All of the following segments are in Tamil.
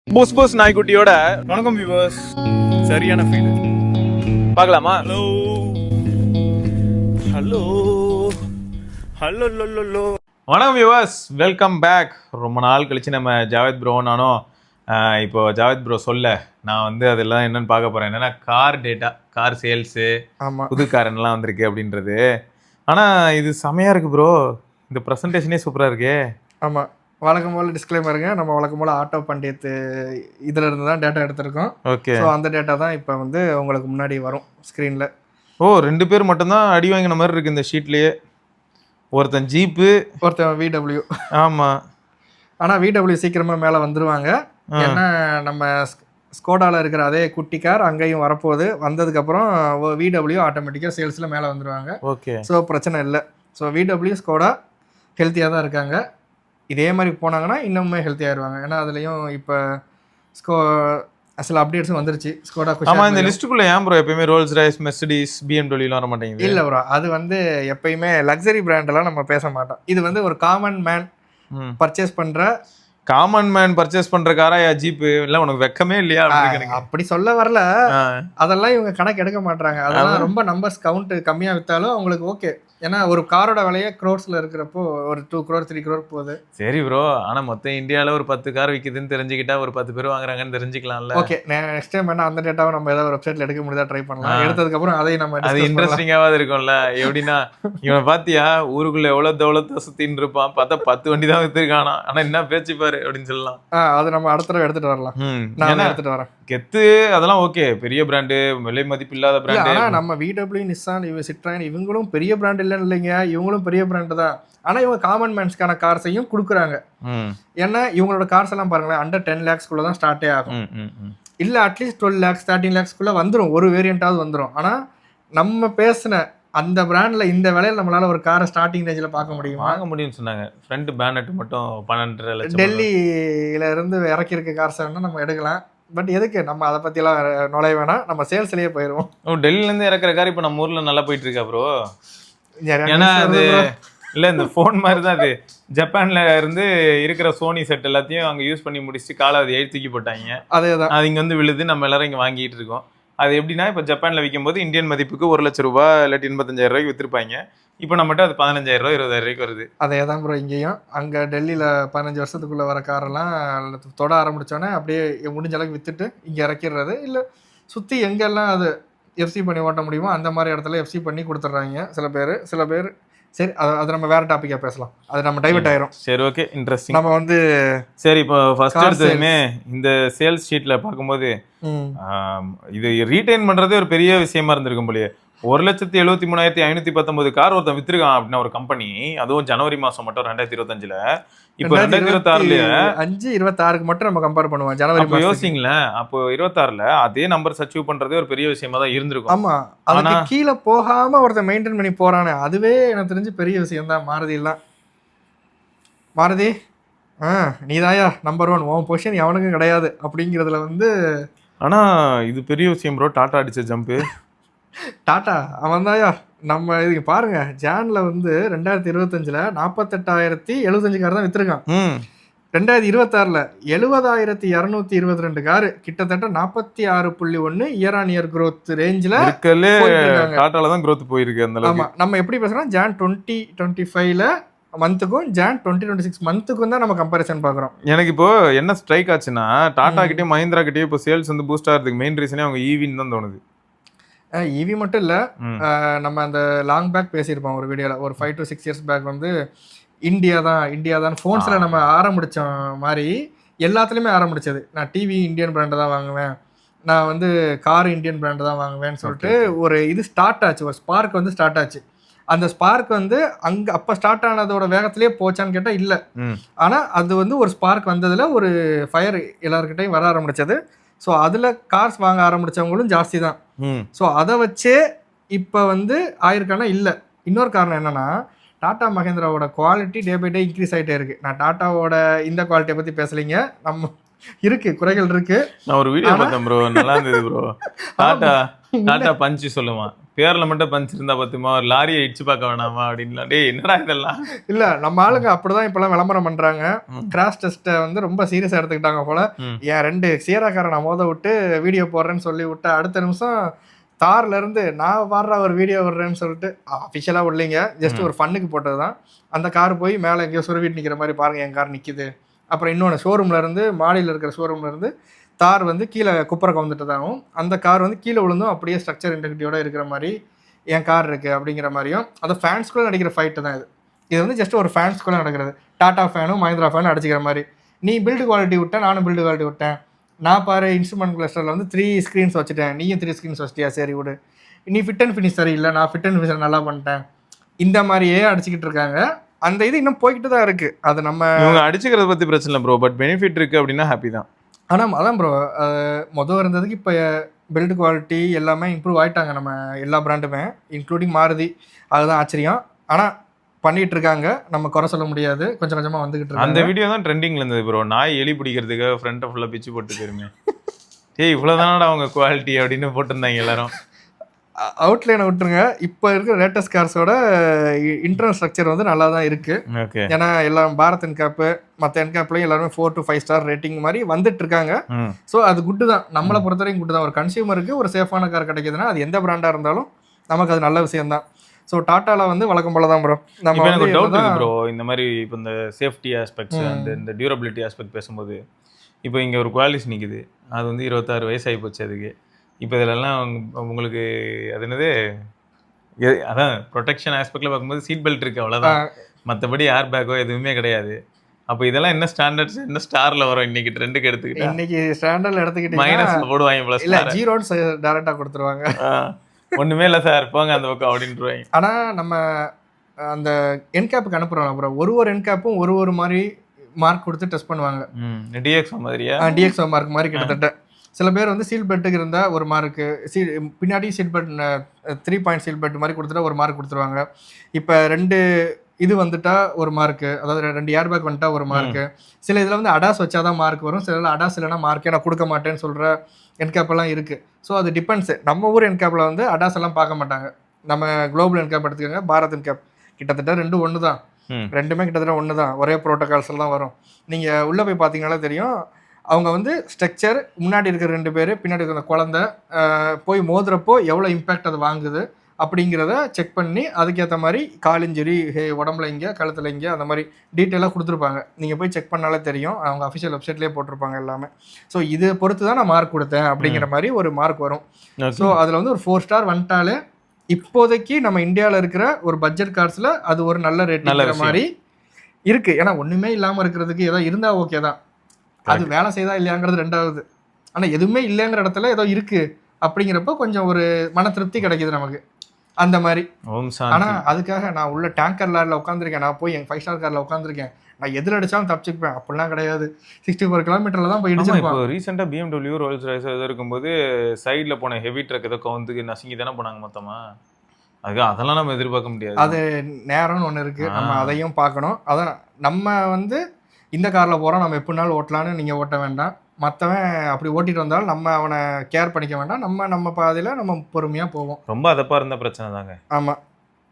புஸ் புஸ் நாய்க்குட்டியோட வணக்கம் வியூவர்ஸ். சரியான ஃபீல் பார்க்கலாமா? Hello hello hello low. வணக்கம் வியூவர்ஸ், வெல்கம் பேக். ரொம்ப நாள் கழிச்சு நம்ம ஜாவேத் ப்ரோ நானும் இப்போ ஜாவேத் ப்ரோ நான் வந்து அதெல்லாம் என்னன்னு பார்க்க போறேன். என்னன்னா கார் டேட்டா, கார் சேல்ஸு, புது காரன்லாம் வந்திருக்கு அப்படின்றது. ஆனால் இது செமையா இருக்கு ப்ரோ. இந்த ப்ரெசன்டேஷனே சூப்பராக இருக்கு. ஆமாம், வழக்கம் போல் டிஸ்க்ளைமருங்க. நம்ம வழக்கம் போல் ஆட்டோ பண்டியத்து இதில் இருந்து தான் டேட்டா எடுத்திருக்கோம். ஓகே, ஸோ அந்த டேட்டா தான் இப்போ வந்து உங்களுக்கு முன்னாடி வரும் ஸ்க்ரீனில். ஓ, 2 பேர் மட்டும்தான் அடி வாங்கின மாதிரி இருக்கு இந்த ஷீட்லேயே. ஒருத்தன் ஜீப்பு, ஒருத்தன் VW. ஆமாம். ஆனால் VW சீக்கிரமாக மேலே வந்துடுவாங்க. ஏன்னா நம்ம ஸ்கோடாவில் இருக்கிற அதே குட்டி கார் அங்கேயும் வரப்போகுது. வந்ததுக்கப்புறம் VW ஆட்டோமேட்டிக்காக சேல்ஸில் மேலே வந்துடுவாங்க. ஓகே, ஸோ பிரச்சனை இல்லை. ஸோ VW ஸ்கோடா ஹெல்த்தியாக தான் இருக்காங்க. இதே மாதிரி போனாங்கன்னா இன்னுமே ஹெல்த்தி ஆயிடுவாங்க. ஏன்னா அதுலேயும் இப்போ சில அப்டேட்ஸும் வந்துருச்சு. ஸ்கோடா ஆமாம். இந்த லிஸ்ட்டுக்குள்ளே ஏன் ப்ரோ எப்பயுமே ரோல்ஸ் ராய்ஸ், மெர்சிடிஸ், BMW வர மாட்டேங்குது? இல்லை ப்ரோ, அது வந்து எப்பயுமே லக்ஸரி பிராண்டெல்லாம் நம்ம பேச மாட்டோம். இது வந்து ஒரு காமன் மேன் பர்ச்சேஸ் பண்ணுற, காமன் மேன் பர்ச்சேஸ் பண்ற காரா ஜீப்பு இல்லை? உனக்கு வெக்கமே இல்லையா? அப்படி சொல்ல வரல. அதெல்லாம் இவங்க கணக்கு எடுக்க மாட்டாங்க. அதெல்லாம் ரொம்ப நம்பர்ஸ் கவுண்ட் கம்மியாக விற்றாலும் அவங்களுக்கு ஓகே. ஏன்னா ஒரு காரோட விலையே க்ரோர்ஸில் இருக்கிறப்போ ஒரு 2 crore 3 crore போகுது. சரி ப்ரோ, ஆனால் மொத்தம் இந்தியாவில் ஒரு 10 கார் விற்கிதுன்னு தெரிஞ்சுக்கிட்டா ஒரு 10 பேர் வாங்குறாங்கன்னு தெரிஞ்சுக்கலாம்ல. ஓகே, நெக்ஸ்ட் டைம் வேணா அந்த டேட்டாவை நம்ம ஏதாவது ஒரு வெப்சைட்ல எடுக்க முடியாதா ட்ரை பண்ணலாம். எடுத்ததுக்கப்புறம் அதையும் நம்ம அது இன்ட்ரெஸ்டிங்காவது இருக்கும்ல. எப்படின்னா இவனை பாத்தியா ஊருக்குள்ள எவ்வளவு தௌலத்தை சுத்தின்னு இருப்பான், பார்த்தா 10 வண்டி தான் வித்துருக்கானா, ஆனா என்ன பேச்சு பாரு அப்படின்னு சொல்லலாம். அது நம்ம அடுத்த தடவை எடுத்துட்டு வரலாம். நான் எடுத்துட்டு வரேன். கெத்து அதெல்லாம் ஓகே, பெரிய பிராண்டு, விலை மதிப்பு இல்லாத பிராண்டு. ஆனா நம்ம VW, நிசான், சிட்ராயன் இவங்களும் பெரிய பிராண்ட் இல்லைங்க. இவங்களும் பெரிய பிராண்டு தான். ஆனா இவங்க காமன் மேன்ஸ்க்கான கார்ஸையும் கொடுக்குறாங்க. ஏன்னா இவங்களோட கார்ஸ் எல்லாம் பாருங்களேன், அண்டர் 10 lakhs தான் ஸ்டார்டே ஆகும். இல்ல அட்லீஸ்ட் 12 lakhs 13 lakhs வந்துடும். ஒரு வேரியண்டாவது வந்துடும். ஆனா நம்ம பேசின அந்த பிராண்ட்ல இந்த விலையில நம்மளால ஒரு காரை ஸ்டார்டிங் ரேஞ்சில் பார்க்க முடியுமா? வாங்க முடியும்னு சொன்னாங்க. ஃப்ரண்ட் பேனட் மட்டும் 12.5 லட்சம். டெல்லியில இருந்து இறக்கி இருக்க கார்ஸ் வேணா நம்ம எடுக்கலாம். பட் எதுக்கு நம்ம அதை பற்றியெல்லாம் நுழைய வேணாம். நம்ம சேல்ஸ்லேயே போயிடுவோம். டெல்லியிலேருந்து இறக்குற கார் இப்போ நம்ம ஊரில் நல்லா போயிட்டு இருக்கா ப்ரோ? ஏன்னா அது இல்லை, இந்த ஃபோன் மாதிரி தான் அது. ஜப்பான்ல இருந்து இருக்கிற சோனி செட் எல்லாத்தையும் அங்கே யூஸ் பண்ணி முடிச்சுட்டு காலாவதி தூக்கி போட்டாங்க. அதேதான், அது இங்கே வந்து விழுது. நம்ம எல்லாரும் இங்கே வாங்கிட்டு இருக்கோம். அது எப்படின்னா இப்போ ஜப்பானில் விற்கும் போது இந்தியன் மதிப்புக்கு 1 லட்ச ரூபா இல்லாட்டி 85,000 ரூபாய்க்கு விற்றுருப்பாங்க. இப்போ நம்மகிட்ட அது 15,000 ரூபா 20,000 ரூபாய்க்கு வருது. அதே தான் ப்ரோ இங்கேயும். அங்கே டெல்லியில் 15 வருஷத்துக்குள்ளே வர காரெல்லாம் தொட ஆரம்பித்தோன்னே அப்படியே முடிஞ்ச அளவுக்கு விற்றுட்டு இங்கே இறக்கிடுறது. இல்லை சுற்றி எங்கெல்லாம் அது FC பண்ணி ஓட்ட முடியுமோ அந்த மாதிரி இடத்துல FC பண்ணி கொடுத்துட்றாங்க சில பேர். சரி, அது நம்ம வேற டாப்பிக்காக பேசலாம். அது நம்ம டைவர்ட் ஆயிரும். சரி, ஓகே, இன்ட்ரெஸ்டிங். நம்ம வந்து சரி, இப்போ ஃபர்ஸ்ட் எடுத்ததுமே இந்த சேல்ஸ் ஷீட்டில் பார்க்கும்போது இது ரீட்டைன் பண்ணுறதே ஒரு பெரிய விஷயமா இருந்திருக்கும் போலயே. 1,73,519 கார் ஒருத்தன் வித்துருக்கான் அப்படின்னா ஒரு கம்பெனி. அதுவும் ஜனவரி மாதம் மட்டும் 2025. இப்போ 2026 மட்டும் நம்ம கம்பேர் பண்ணுவோம். ஜனவரி யோசிங்களேன், அப்போ 26 அதே நம்பர் அச்சீவ் பண்றதே ஒரு பெரிய விஷயமா தான் இருந்திருக்கும். ஆமா, அதுக்கு கீழே போகாம ஒருத்தன் மெயின்டைன் பண்ணி போறானே, அதுவே எனக்கு தெரிஞ்சு பெரிய விஷயம் தான். மாருதி நீதாயா நம்பர் 1, உன் பொசிஷன் எவனுக்கும் கிடையாது அப்படிங்கிறதுல வந்து. ஆனா இது பெரிய விஷயம் ப்ரோ. டாடா அடிச்ச ஜம்பு. டாடா அவன் தாயா. நம்ம இதுக்கு பாருங்க, ஜான்ல வந்து 2025 48,075 கார் தான் வித்துருக்கான். 2026 70,222 காரு, கிட்டத்தட்ட 46.1 இயர் ஆன் இயர் growth ரேஞ்சில் டாடால தான் growth போயிருக்கு. அந்த ஆமா, நம்ம எப்படி பேசுறோம், ஜான் 2025 மந்த்துக்கும் ஜான் 2026 மந்த்துக்கும் தான் நம்ம கம்பேரிசன் பார்க்குறோம். எனக்கு இப்போ என்ன ஸ்ட்ரைக் ஆச்சுன்னா, டாடா கிட்டே மஹிந்திரா கிட்டே இப்போ சேல்ஸ் வந்து பூஸ்ட் ஆகிறதுக்கு மெயின் ரீசனே அவங்க ஈவின்னு தான் தோணுது. ஈவி மட்டும் இல்லை, நம்ம அந்த லாங் பேக் பேசியிருப்போம் ஒரு வீடியோவில். ஒரு 5 to 6 years பேக் வந்து இந்தியா தான் ஃபோன்ஸில் நம்ம ஆரம்பிச்ச மாதிரி எல்லாத்துலேயுமே ஆரம்பிச்சது. நான் டிவி இந்தியன் பிராண்டை தான் வாங்குவேன், நான் வந்து கார் இந்தியன் பிராண்டை தான் வாங்குவேன்னு சொல்லிட்டு ஒரு இது ஸ்டார்ட் ஆச்சு. ஒரு ஸ்பார்க் வந்து ஸ்டார்ட் ஆச்சு. அந்த ஸ்பார்க் வந்து அப்போ ஸ்டார்ட் ஆனதோட வேகத்திலே போச்சான்னு கேட்டால் இல்லை. ஆனால் அது வந்து ஒரு ஸ்பார்க் வந்ததில் ஒரு ஃபயர் எல்லாருக்கிட்டையும் வர ஆரம்பிச்சது. ஸோ அதில் கார்ஸ் வாங்க ஆரம்பித்தவங்களும் ஜாஸ்தி தான். ஸோ அதை வச்சே இப்போ வந்து ஆயிருக்கானா இல்லை. இன்னொரு காரணம் என்னென்னா, டாடா மஹேந்திராவோட quality day by day increase ஆகிட்டே இருக்குது. நான் டாட்டாவோட இந்த குவாலிட்டியை பற்றி பேசலைங்க, நம்ம இருக்கு குறைகள் இருக்கு. நான் ஒரு வீடியோ பார்த்தேன் ப்ரோ, நல்லா இருந்தது ப்ரோ. டாடா டாட்டா பஞ்சு சொல்லுவான், பேர்ல மட்டும் பஞ்ச் இருந்தா பத்துமா, ஒரு லாரியை இடிச்சு பார்க்க வேணாமா அப்படின்லாம். டேய் என்னடா இதெல்லாம். இல்ல நம்ம ஆளுங்க அப்படிதான் இப்பெல்லாம் விளம்பரம் பண்றாங்க. கிராஷ் டெஸ்ட்டை வந்து ரொம்ப சீரியஸா எடுத்துக்கிட்டாங்க போல. என் 2 சியராக்காரை நான் மோத விட்டு வீடியோ போடுறேன்னு சொல்லி விட்டு அடுத்த நிமிஷம் தார்ல இருந்து நான் பாடுற ஒரு வீடியோ விடுறேன்னு சொல்லிட்டு அஃபிஷியலா விடலைங்க, ஜஸ்ட் ஒரு ஃபன்னுக்கு போட்டது தான். அந்த கார் போய் மேலே எங்கேயோ சுருவிட்டு நிற்கிற மாதிரி பாருங்க என் கார் நிற்கிது. அப்புறம் இன்னொன்று ஷோரூம்ல இருந்து மாடியில் இருக்கிற ஷோரூம்ல இருந்து தார் வந்து கீழே குப்பரை கவுந்துட்டதாகவும் அந்த கார் வந்து கீழே விழுந்தும் அப்படியே ஸ்ட்ரக்சர் இன்டெகிரிட்டியோட இருக்கிற மாதிரி என் கார் இருக்கு அப்படிங்கிற மாதிரியும். அது ஃபேன்ஸ்குள்ளே நடிக்கிற ஃபைட்டு தான் இது. இது வந்து ஜஸ்ட் ஒரு ஃபேன்ஸ்குள்ளே நடக்கிறது. டாடா ஃபேனும் மஹிந்திரா ஃபேனும் அடிச்சிக்கிற மாதிரி. நீ பில்டு குவாலிட்டி விட்டேன், நானும் பில்டு குவாலிட்டி விட்டேன். நான் பாரு இன்ஸ்ட்ருமெண்ட் கிளஸ்டரில் வந்து 3 ஸ்க்ரீன்ஸ் வச்சுட்டேன், நீயும் 3 ஸ்க்ரீன்ஸ் வச்சிட்டியா, சரி விடு. நீ ஃபிட் அண்ட் ஃபினிஷ் சரியில்லை, நான் ஃபிட் அண்ட் ஃபினிஷ் நல்லா பண்ணிட்டேன். இந்த மாதிரியே அடிச்சுக்கிட்டு இருக்காங்க. அந்த இது இன்னும் போய்கிட்டு தான் இருக்கு. அது நம்ம இவங்க அடிச்சுக்கிறத பற்றி பிரச்சனை இல்லை ப்ரோ, பட் பெனிஃபிட் இருக்குது அப்படின்னா ஹாப்பி தான். ஆனால் அதான் ப்ரோ, மொதல் இருந்ததுக்கு இப்போ பில்டு குவாலிட்டி எல்லாமே இம்ப்ரூவ் ஆகிட்டாங்க நம்ம எல்லா பிராண்டுமே, இன்க்ளூடிங் மாருதி. அதுதான் ஆச்சரியம். ஆனால் பண்ணிட்டு இருக்காங்க, நம்ம குறை சொல்ல முடியாது. கொஞ்சம் கொஞ்சமாக வந்துகிட்டு இருக்காங்க. அந்த வீடியோ தான் ட்ரெண்டிங்ல இருந்தது ப்ரோ, நாய் எலி பிடிக்கிறதுக்காக ஃப்ரண்ட்டை ஃபுல்லாக பிச்சு போட்டு போயிருமே. ஏய் இவ்வளோதானடா அவங்க குவாலிட்டி அப்படின்னு போட்டிருந்தாங்க எல்லாரும். அவுட்லைனை விட்டுருங்க. இப்போ இருக்கிற லேட்டஸ்ட் கார்ஸோட இன்டர்னல் ஸ்ட்ரக்சர் வந்து நல்லா தான் இருக்கு. ஓகே. ஏன்னா எல்லாம் பாரத் என்கேப்பு மற்ற என்கேப்லையும் எல்லாருமே 4 to 5 ஸ்டார் ரேட்டிங் மாதிரி வந்துட்டு இருக்காங்க. ஸோ அது குட்டு தான், நம்மளை பொறுத்தவரைக்கும் குட்டு தான். ஒரு கன்சியூமருக்கு ஒரு சேஃபான கார் கிடைக்குதுன்னா அது எந்த பிராண்டாக இருந்தாலும் நமக்கு அது நல்ல விஷயம் தான். ஸோ டாட்டாவில் வந்து வழக்கம் போல தான் ப்ரோ. நம்ம எனக்கு டவுட் இருக்கு ப்ரோ, இந்த மாதிரி இப்போ இந்த சேஃப்டி ஆஸ்பெக்ட்ஸ் அந்த இந்த டியூரபிலிட்டி ஆஸ்பெக்ட் பேசும்போது, இப்போ இங்கே ஒரு குவாலிஸ் நிற்குது, அது வந்து 26 வயசாகி போச்சு அதுக்கு. இப்போ இதிலெல்லாம் உங்களுக்கு அது என்னது, அதான் ப்ரொடெக்ஷன் ஆஸ்பெக்டில் பார்க்கும்போது சீட் பெல்ட் இருக்குது அவ்வளோதான், மற்றபடி ஏர் பேக்கோ எதுவுமே கிடையாது. அப்போ இதெல்லாம் என்ன ஸ்டாண்டர்ட்ஸ், என்ன ஸ்டாரில் வரும் இன்னைக்கு ட்ரெண்டுக்கு எடுத்துக்கிட்டு? இன்னைக்கு ஸ்டாண்டர்டில் எடுத்துக்கிட்டு மைனஸில் போடுவாங்க ப்ளஸ். இல்லை ஜீரோன்னு டேரெக்டாக கொடுத்துருவாங்க. ஒன்றுமே இல்லை சார் போங்க அந்த பக்கம் அப்படின்ட்டுருவாங்க. ஆனால் நம்ம அந்த என்கேப்புக்கு அனுப்புகிறோம் அப்புறம் ஒரு என்கேப்பும் ஒரு மாதிரி மார்க் கொடுத்து டெஸ்ட் பண்ணுவாங்க. டிஎக்ஸோ மாதிரியா? டிஎக்ஸோ மார்க் மாதிரி கிட்டத்தட்ட. சில பேர் வந்து சீல் பெல்ட்டுக்கு இருந்தால் ஒரு மார்க்கு, பின்னாடி seal belt 3 point seal belt மாதிரி கொடுத்துட்டா ஒரு மார்க் கொடுத்துருவாங்க. இப்போ 2 இது வந்துட்டா ஒரு மார்க்கு, அதாவது 2 ஏர் பேக் வந்துட்டா ஒரு மார்க்கு. சில இதில் வந்து அடாஸ் வச்சாதான் மார்க் வரும், சில அடாஸ் இல்லைனா மார்க்கே நான் கொடுக்க மாட்டேன்னு சொல்கிற என்கேப்பெல்லாம் இருக்குது. ஸோ அது டிபெண்ட்ஸு. நம்ம ஊர் என்கேப்பில் வந்து அடாஸ் எல்லாம் பார்க்க மாட்டாங்க. நம்ம குளோபல் என்கேப் எடுத்துக்கோங்க, பாரத் என்கேப் கிட்டத்தட்ட 2 ஒன்று தான். ரெண்டுமே கிட்டத்தட்ட ஒன்று தான், ஒரே ப்ரோட்டோகால்ஸ் எல்லாம் வரும். நீங்கள் உள்ளே போய் பார்த்தீங்கன்னாலே தெரியும். அவங்க வந்து ஸ்ட்ரக்சர் முன்னாடி இருக்கிற 2 பேர், பின்னாடி இருக்கிற அந்த குழந்தை போய் மோதுறப்போ எவ்வளோ இம்பேக்ட் அது வாங்குது அப்படிங்கிறத செக் பண்ணி அதுக்கேற்ற மாதிரி காலிஞ்சரி உடம்புல இங்கே கழுத்தில் இங்கே அந்த மாதிரி டீட்டெயிலாக கொடுத்துருப்பாங்க. நீங்கள் போய் செக் பண்ணாலே தெரியும், அவங்க அஃபிஷியல் வெப்சைட்லேயே போட்டிருப்பாங்க எல்லாமே. ஸோ இதை பொறுத்து தான் நான் மார்க் கொடுத்தேன் அப்படிங்கிற மாதிரி ஒரு மார்க் வரும். ஸோ அதில் வந்து ஒரு 4 ஸ்டார் வந்துட்டாலே இப்போதைக்கு நம்ம இந்தியாவில் இருக்கிற ஒரு பட்ஜெட் கார்ஸில் அது ஒரு நல்ல ரேட் மாதிரி இருக்குது. ஏன்னா ஒன்றுமே இல்லாமல் இருக்கிறதுக்கு ஏதோ இருந்தால் ஓகே தான், அது வேலை செய்தா இல்லையாங்கிறது ரெண்டாவது. ஆனால் எதுவுமே இல்லைங்கிற இடத்துல ஏதோ இருக்குது அப்படிங்கிறப்போ கொஞ்சம் ஒரு மன திருப்தி கிடைக்கிது நமக்கு அந்த மாதிரி. ஆனால் அதுக்காக நான் உள்ள டேங்கர் லாரில் உட்காந்துருக்கேன், நான் போய் என் 5 ஸ்டார் காரில் உட்காந்துருக்கேன், நான் எதில் அடித்தாலும் தப்பிச்சுப்பேன் அப்படிலாம் கிடையாது. 64 கிலோமீட்டரில் தான் போய் இடிச்சிருப்பேன். இப்போ ரீசெண்டாக BMW ரோல்ஸ் ராய்ஸ் எதோ இருக்கும்போது சைடில் போன ஹெவி ட்ரக் ஏதோ வந்து நசுங்கி தானே போனாங்க மொத்தமாக. அதெல்லாம் நம்ம எதிர்பார்க்க முடியாது. அது நேரம்னு ஒன்று இருக்குது, நம்ம அதையும் பார்க்கணும். அதான் நம்ம வந்து இந்த காரில் போகிறோம், நம்ம எப்படினாலும் ஓட்டலான்னு நீங்கள் ஓட்ட வேண்டாம். மற்றவன் அப்படி ஓட்டிகிட்டு வந்தாலும் நம்ம அவனை கேர் பண்ணிக்க வேண்டாம். நம்ம பாதையில் நம்ம பொறுமையாக போவோம். ரொம்ப அதப்பாக இருந்த பிரச்சனை தாங்க. ஆமாம்,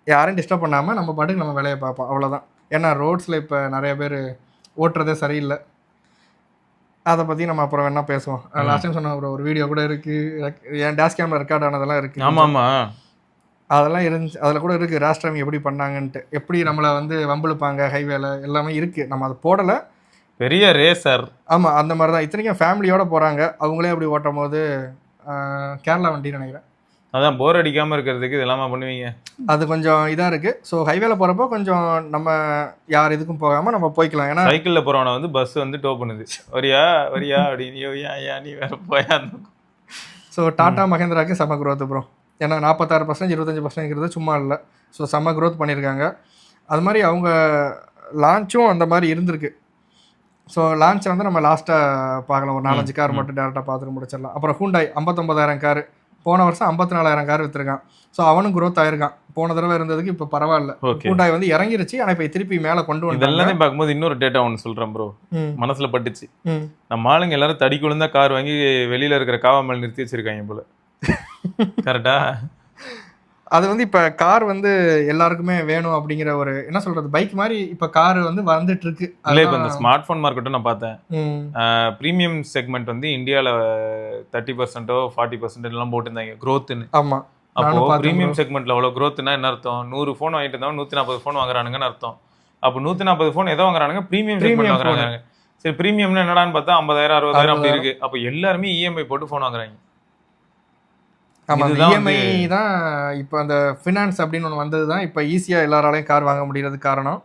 யாரையும் டிஸ்டர்ப் பண்ணாமல் நம்ம பாட்டுக்கு நம்ம வேலையை பார்ப்போம், அவ்வளோதான். ஏன்னா ரோட்ஸில் இப்போ நிறைய பேர் ஓட்டுறதே சரியில்லை. அதை பற்றி நம்ம அப்புறம் வேணால் பேசுவோம். லாஸ்ட் டைம் சொன்ன ஒரு வீடியோ கூட இருக்குது, என் டேஷ் கேமரா ரெக்கார்ட் ஆனதெல்லாம் இருக்குது. ஆமாம் அதெல்லாம் இருந்துச்சு, அதில் கூட இருக்குது ரேஷ் டைம் எப்படி பண்ணாங்கன்ட்டு, எப்படி நம்மளை வந்து வம்பிழுப்பாங்க ஹைவேல எல்லாமே இருக்குது. நம்ம அதை போடலை, பெரிய ரேசர். ஆமாம் அந்த மாதிரி தான். இத்தனைக்கும் ஃபேமிலியோடு போகிறாங்க, அவங்களே அப்படி ஓட்டும் போது கேரளா வண்டி நினைக்கிறேன். அதான் போர் அடிக்காமல் இருக்கிறதுக்கு இதெல்லாமா பண்ணுவீங்க. அது கொஞ்சம் இதாக இருக்குது. ஸோ ஹைவேல போகிறப்போ கொஞ்சம் நம்ம யார் இதுக்கும் போகாமல் நம்ம போய்க்கலாம். ஏன்னா சைக்கிளில் போகிறவனை வந்து பஸ் வந்து டோ பண்ணுது, வரியா அப்படின்னு நீ வேறு போயா. ஸோ டாடா மஹேந்திராவுக்கு செம க்ரோத் ப்ரோ. ஏன்னா 46% 25% சும்மா இல்லை. ஸோ செம்ம க்ரோத் பண்ணியிருக்காங்க. அது மாதிரி அவங்க லான்ச்சும் அந்த மாதிரி இருந்திருக்கு. ஸோ லான்ச்சை வந்து நம்ம லாஸ்ட்டாக பார்க்கலாம், ஒரு 4-5 கார் மட்டும் டேரெக்டாக பார்த்துட்டு முடிச்சிடலாம். அப்புறம் ஹூண்டாய் 59,000 கார், போன வருஷம் 54,000 கார் விற்றுருக்கான். ஸோ அவனும் க்ரோத் ஆயிருக்கான். போன தடவை இருந்ததுக்கு இப்போ பரவாயில்ல. ஹூண்டாய் வந்து இறங்கிருச்சு, ஆனால் இப்போ திருப்பி மேலே கொண்டு வந்து இதெல்லாம் பார்க்கும்போது இன்னொரு டேட்டா ஒன்று சொல்கிறேன் ப்ரோ, மனசில் பட்டுச்சு. நம்ம ஆளுங்க எல்லாரும் தடி குழுந்தா கார் வாங்கி வெளியில் இருக்கிற காவா மேலே நிறுத்தி வச்சிருக்காங்க போல. கரெக்டா? அது வந்து இப்போ கார் வந்து எல்லாருக்குமே வேணும் அப்படிங்கிற ஒரு என்ன சொல்றது பைக் மாதிரி இப்போ கார் வந்து வந்துட்டு இருக்கு. இல்லை, இப்போ இந்த ஸ்மார்ட் ஃபோன் மார்க்கெட்டும் நான் பார்த்தேன். ம். ப்ரீமியம் செக்மெண்ட் வந்து இந்தியாவில் 30% 40% எல்லாம் போட்டிருந்தாங்க க்ரோத்துன்னு. ஆமா, அப்போ நானும் பார்த்தேன் ப்ரீமியம் bro. செக்மெண்ட்ல அவ்வளோ க்ரோத்னா என்ன அர்த்தம்? 100 ஃபோன் வாங்கிட்டு இருந்தவங்க 140 ஃபோன் வாங்குறானுங்கன்னு அர்த்தம். அப்போ 140 ஃபோன் எதை வாங்குறானுங்க? ப்ரீமியம் செக்மெண்ட் Premium வாங்குறாங்க. சரி, ப்ரீமியம்னா என்னடான்னு பார்த்தா 50,000 60,000 அப்படி 60,000. இருக்கு. அப்போ எல்லாருமே இஎம்ஐ போட்டு ஃபோன் வாங்குறாங்க. ஆமா, அந்த இதுதான் இஎம்ஐ வந்து தான் இப்போ அந்த ஃபினான்ஸ் அப்படின்னு ஒன்று வந்தது தான் இப்போ ஈஸியாக எல்லாராலையும் கார் வாங்க முடியறதுக்கு காரணம்.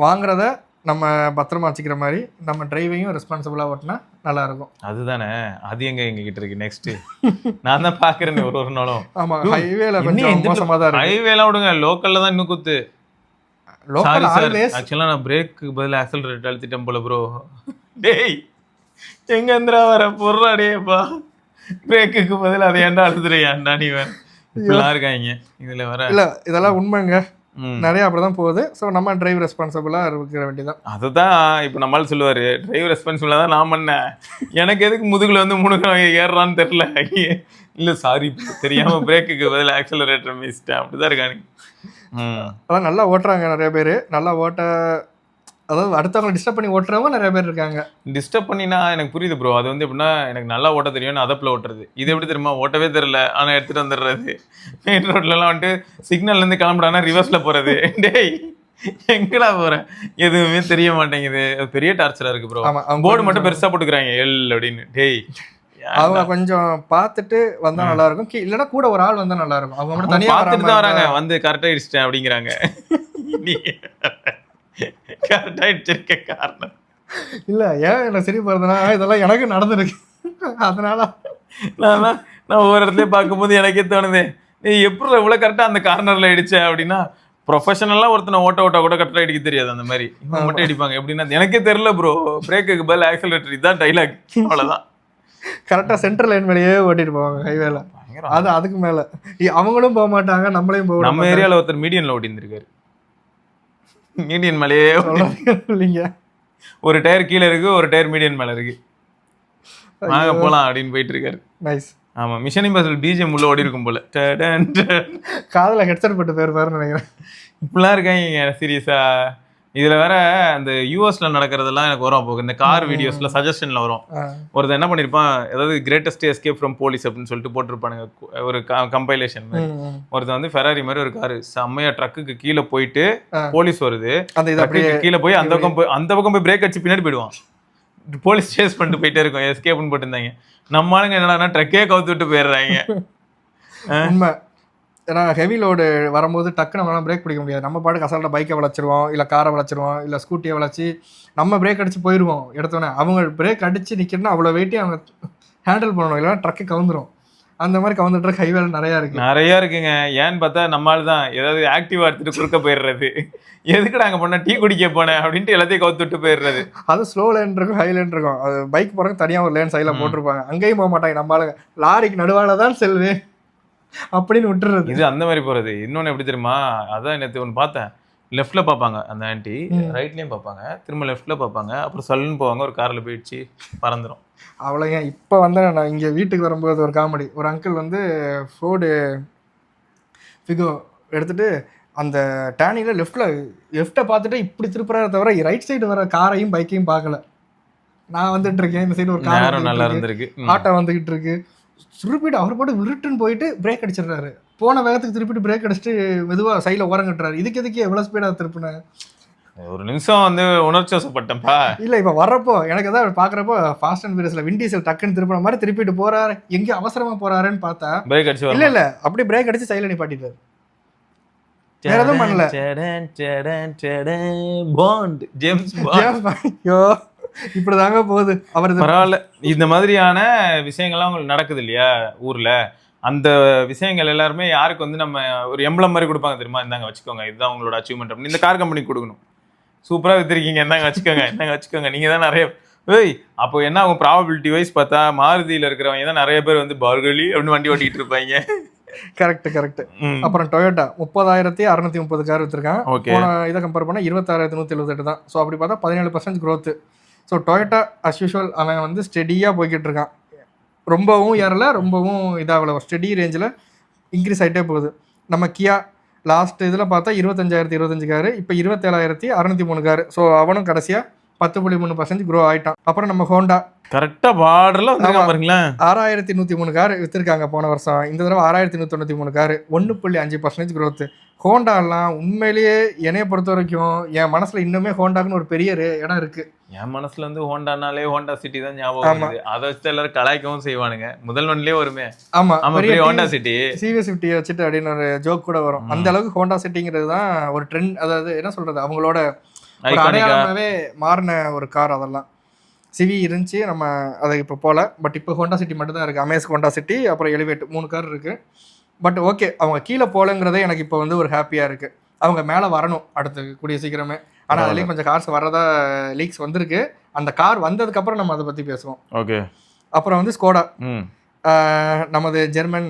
வாங்குறத நம்ம பத்திரமா வச்சுக்கிற மாதிரி நம்ம டிரைவையும் ரெஸ்பான்சிபிளாக ஓட்டினா நல்லா இருக்கும். அதுதானே. அது எங்க கிட்ட இருக்கு நெக்ஸ்ட். நான் தான் பாக்குறேன் ஒரு நாளும். ஆமா, Bro, ஹைவேல இன்னும் கொஞ்சம் மோசமாக தான் இருக்கு. ஹைவேலாம் விடுங்க, லோக்கல்ல தான் இன்னும் குத்து. லோக்கல் சாரி சார், ஆல்வேஸ் ஆக்சுவலா நான் பிரேக்கு பதில் ஆக்சலரேட் அழுத்திட்டேன் போல ப்ரோ. டேய், எங்க இருந்துடா வர பொருளா டேப்பா. பிரேக்குக்கு பதில் அதை ஏன்டா அழுத்துறியாண்டா நீ வேற. இப்படிலாம் இருக்காங்க இதுல வர. இல்லை, இதெல்லாம் உண்மைங்க. ம். நிறைய அப்படிதான் போகுது. ஸோ நம்ம டிரைவ் ரெஸ்பான்சிபிளாக இருக்கிற வேண்டியதான். அதுதான் இப்போ நம்மளால சொல்லுவாரு, டிரைவர் ரெஸ்பான்சிபிளா தான் நான் பண்ணேன், எனக்கு எதுக்கு முதுகுல வந்து முனுக்க ஏறுறான்னு தெரியல. இல்ல சாரி, தெரியாம பிரேக்குக்கு பதில் ஆக்சலரேட்டர் மிஸ்ட்டேன். அப்படிதான் இருக்கானுங்க. அதான் நல்லா ஓட்டுறாங்க நிறைய பேர். நல்லா ஓட்ட, அதாவது அடுத்தவங்களை டிஸ்டர்ப் பண்ணி ஓட்டுறவங்க நிறைய பேர் இருக்காங்க. டிஸ்டர்ப் பண்ணினா எனக்கு புரியுது ப்ரோ. அது வந்து எப்படின்னா, எனக்கு நல்லா ஓட்ட தெரியும்னு அதப்பில் ஓட்டுறது. இது எப்படி தெரியுமா? ஓட்டவே தெரியல ஆனால் எடுத்துகிட்டு வந்துடுறது. மெயின் ரோட்லலாம் வந்துட்டு சிக்னல்லேருந்து கிளம்புறானா ரிவர்ஸில் போகிறது. டேய், எங்கடா போகிறேன்? எதுவுமே தெரிய மாட்டேங்குது. அது பெரிய டார்ச்சராக இருக்குது ப்ரோ. ஆமா, அவங்க போர்டு மட்டும் பெருசாக போட்டுக்கிறாங்க எல் அப்படின்னு. டேய், அவங்க கொஞ்சம் பார்த்துட்டு வந்தா நல்லா இருக்கும். இல்லைன்னா கூட ஒரு ஆள் வந்தா நல்லா இருக்கும். அவங்க மட்டும் தனியா பார்த்துட்டு தான் வராங்க, வந்து கரெக்டாக இடிச்சிட்டேன் அப்படிங்கிறாங்க. கரெக்டாக இடிச்சிருக்க காரணம் இல்ல. ஏன் என்ன சரி போறதுன்னா இதெல்லாம் எனக்கு நடந்துருக்கு. அதனால நான் ஒவ்வொரு இடத்துலயும் பார்க்கும்போது எனக்கே தோணுது, நீ எப்படி இவ்வளோ கரெக்டாக அந்த கார்னரில் இடிச்ச அப்படின்னா, ப்ரொஃபஷனலாக ஒருத்தனை ஓட்ட கூட கரெக்டாக இடிக்க தெரியாது. அந்த மாதிரி இவங்க மட்டும் இடிப்பாங்க எப்படின்னா எனக்கே தெரியல ப்ரோ. பிரேக்குக்கு பதில் ஆக்சலரேட்டர், இதுதான் டைலாக். அவ்வளோதான். கரெக்டா சென்ட்ரல் லைன் மேலேயே ஓட்டிட்டு போவாங்க ஹைவேல. அது அதுக்கு மேல அவங்களும் போக மாட்டாங்க, நம்மளையும் போக. நம்ம ஏரியாவில் ஒருத்தர் மீடியன்ல ஓட்டி இருந்திருக்காரு. மீடியன் மேலேயே இல்லைங்க, ஒரு டயர் கீழே இருக்கு, ஒரு டயர் மீடியன் மேலே இருக்கு. வாங்க போலாம் அப்படின்னு போயிட்டு இருக்காரு. நைஸ். ஆமா, மிஷன் இம்பாசிபிள் பிஜிஎம் உள்ள ஓடி இருக்கும் போல. காதுல ஹெட்செட் போட்டு பாருன்னு நினைக்கிறேன். இப்படிலாம் இருக்காங்க சீரியஸா. இதுல வேற அந்த யூஎஸ்ல நடக்கிறதெல்லாம் எனக்கு வரும். அப்போ இந்த கார் வீடியோஸ்ல சஜஷன்ல வரும். ஒருத்தர் என்ன பண்ணிருப்பான், ஏதாவது கிரேட்டஸ்ட் எஸ்கேப் ஃப்ரம் போலீஸ் அப்படின்னு சொல்லிட்டு போட்டிருப்பானுங்க ஒரு கம்பைலேஷன் மாதிரி. ஒருத்தர் வந்து ஃபெராரி மாதிரி ஒரு காரு செம்மையா ட்ரக்குக்கு கீழே போயிட்டு போலீஸ் வருது, கீழே போய் அந்த பக்கம் போய் பிரேக் அடிச்சு பின்னாடி போயிடுவான். போலீஸ் சேஸ் பண்ணிட்டு போயிட்டே இருக்கும், எஸ்கேப்னு போட்டிருந்தாங்க. நம்ம ஆளுங்க என்னன்னா ட்ரக்கே கவுத்து விட்டு போயிடுறாங்க. உண்மை. ஏன்னா ஹெவி லோடு வரும்போது டக்கு நம்மளால பிரேக் பிடிக்க முடியாது. நம்ம பாட்டுக்கு அசால்ட்டாக பைக்கை வளைச்சிருவோம், இல்லை காரை வளைச்சிருவோம், இல்லை ஸ்கூட்டியை வளைச்சி நம்ம பிரேக் அடிச்சு போயிடுவோம் எடுத்தோன்னே. அவங்க பிரேக் அடிச்சு நிற்கிறனா அவ்வளோ வெயிட்டே அவங்க ஹேண்டில் பண்ணணும், இல்லைன்னா ட்ரக்கு கவுந்துரும். அந்த மாதிரி கவுந்த ட்ரக் ஹைவேல நிறையா இருக்குங்க. ஏன்னு பார்த்தா நம்மளால தான் ஏதாவது ஆக்டிவா எடுத்துட்டு குறுக்க போயிடுறது. எதுக்கு நாங்கள் பண்ண டீ குடிக்க போனேன் அப்படின்ட்டு எல்லாத்தையும் கவுத்து விட்டு போயிடுறது. அது ஸ்லோ லேன் இருக்கும், ஹை லேன் இருக்கும். அது பைக் போகிறக்கு தனியாக ஒரு லேன் சைடில் போட்டிருப்பாங்க, அங்கேயும் போக மாட்டாங்க. நம்மளால லாரிக்கு நடுவால தான் செல்வேன் அப்படின்னு விட்டுறது. இது அந்த மாதிரி போறது. இன்னொன்னு எப்படி தெரியுமா, அதான் நேற்று ஒன்று பார்த்தேன். லெஃப்ட்ல பார்ப்பாங்க அந்த ஆன்ட்டி, ரைட்லயும் பார்ப்பாங்க, திரும்ப லெஃப்ட்ல பார்ப்பாங்க, அப்புறம் சல்லுன்னு போவாங்க, ஒரு கார்ல போயிடுச்சு பறந்துடும். அவ்வளோங்க. இப்போ வந்து நான் இங்கே வீட்டுக்கு வரும்போது ஒரு காமெடி, ஒரு அங்கிள் வந்து ஃபோர்டு ஃபிகோ எடுத்துட்டு அந்த டேனிங்கில் லெஃப்ட்டை பார்த்துட்டு இப்படி திருப்புறாரு தவிர ரைட் சைடு வர காரையும் பைக்கையும் பார்க்கல. நான் வந்துட்டு இருக்கேன், இந்த சைடு ஒரு கார் நல்லா இருந்திருக்கு, ஆட்டோ வந்துகிட்டு இருக்கு, திருப்பிட்டு அவர் போட்டு விருட்டுன்னு போயிட்டு பிரேக் அடிச்சிடுறாரு. போன வேகத்துக்கு திருப்பிட்டு பிரேக் அடிச்சுட்டு மெதுவாக சைடில் ஓரம் கட்டுறாரு. இதுக்கு எதுக்கு எவ்வளோ ஸ்பீடாக திருப்பினேன்? ஒரு நிமிஷம் வந்து உணர்ச்சி வசப்பட்டேன்ப்பா. இல்லை, இப்போ வர்றப்போ எனக்கு எதாவது பார்க்குறப்போ ஃபாஸ்ட் அண்ட் ஃபியூரியஸில் வின் டீசல் டக்குன்னு திருப்பின மாதிரி திருப்பிட்டு போறாரு. எங்கே அவசரமாக போறாருன்னு பார்த்தா பிரேக் அடிச்சு இல்லை அப்படி பிரேக் அடிச்சு சைடில் நிப்பாட்டிட்டாரு. வேற எதுவும் பண்ணல. ஜேம்ஸ் ஐயோ, இப்படிதாங்க போகுது அவர். பரவாயில்ல, இந்த மாதிரியான விஷயங்கள்லாம் உங்களுக்கு நடக்குது இல்லையா ஊர்ல. அந்த விஷயங்கள் எல்லாருமே யாருக்கு வந்து நம்ம ஒரு எம்பளம் மாதிரி கொடுப்பாங்க தெரியுமா, இந்தாங்க வச்சுக்கோங்க, இதுதான் உங்களோட அச்சீவ்மெண்ட் அப்படின்னு இந்த கார் கம்பெனிக்கு கொடுக்கணும். சூப்பரா வித்திருக்கீங்க, இந்தாங்க வச்சுக்கோங்க, நீங்க தான் நிறைய. ஏய், அப்போ என்ன ஆகும், ப்ராபபிலிட்டி வைஸ் பார்த்தா மாருதியில இருக்கிறவங்க தான் நிறைய பேர் வந்து பார்கலி அப்படின்னு வண்டி ஓட்டிட்டு இருப்பாங்க. கரெக்ட். அப்புறம் டொயோட்டா 30,630 கார் வித்துருக்கான். போன இதை கம்பேர் பண்ணா 26,178 தான். ஸோ அப்படி பார்த்தா 17% growth. So Toyota as usual அவன் வந்து ஸ்டெடியாக போய்கிட்டு இருக்கான். ரொம்பவும் ஏறல, ரொம்பவும் இதாகல, ஒரு ஸ்டெடி ரேஞ்சில் இன்க்ரீஸ் ஆகிட்டே போகுது. நம்ம கியா லாஸ்ட் இதில் பார்த்தா 25,025 காரு, இப்போ 27,603 காரு. ஸோ அவனும் கடைசியாக 10.3% க்ரோ ஆகிட்டான். அப்புறம் நம்ம ஹோண்டா கரெக்டாக பார்டரில் வந்து பாருங்களேன், 6,103 கார் விற்றுருக்காங்க போன வருஷம். இந்த தடவை 6,193 காரு, 1.5% க்ரோத்து. ஹோண்டாலாம் உண்மையிலேயே என்னைய பொறுத்த வரைக்கும் என் மனசில் இன்னுமே ஹோண்டாக்குன்னு ஒரு பெரிய இடம் இருக்குது. என் மனசுல வந்து ஹோண்டானாலே ஹோண்டா சிட்டி தான் ஞாபகம் வருது. அதை வச்சு எல்லாரும் கலாய்க்கவும் செய்வானுங்க. முதல் ஒன்லயே வருமே, ஆமா பெரிய ஹோண்டா சிட்டி, CV50 வச்சுட்டு அப்படின்னு ஒரு ஜோக் கூட வரும். அந்த அளவுக்கு ஹோண்டா சிட்டிங்கிறது தான் ஒரு ட்ரெண்ட், அதாவது என்ன சொல்றது, அவங்களோட அடையாளமாவே மாறின ஒரு கார். அதெல்லாம் சிவி இருந்துச்சு, நம்ம அதை இப்போ போல. பட் இப்போ ஹோண்டா சிட்டி மட்டும் தான் இருக்குது. அமேஸ் ஹோண்டா சிட்டி, அப்புறம் எலிவேட், 3 கார் இருக்குது. பட் ஓகே, அவங்க கீழே போலங்கிறதே எனக்கு இப்போ வந்து ஒரு ஹாப்பியாக இருக்குது. அவங்க மேலே வரணும் அடுத்து கூடிய சீக்கிரமே. ஆனால் அதுலேயும் கொஞ்சம் கார்ஸ் வர்றதா லீக்ஸ் வந்திருக்கு. அந்த கார் வந்ததுக்கப்புறம் நம்ம அதை பற்றி பேசுவோம். ஓகே. அப்புறம் வந்து ஸ்கோடா, நமது ஜெர்மன்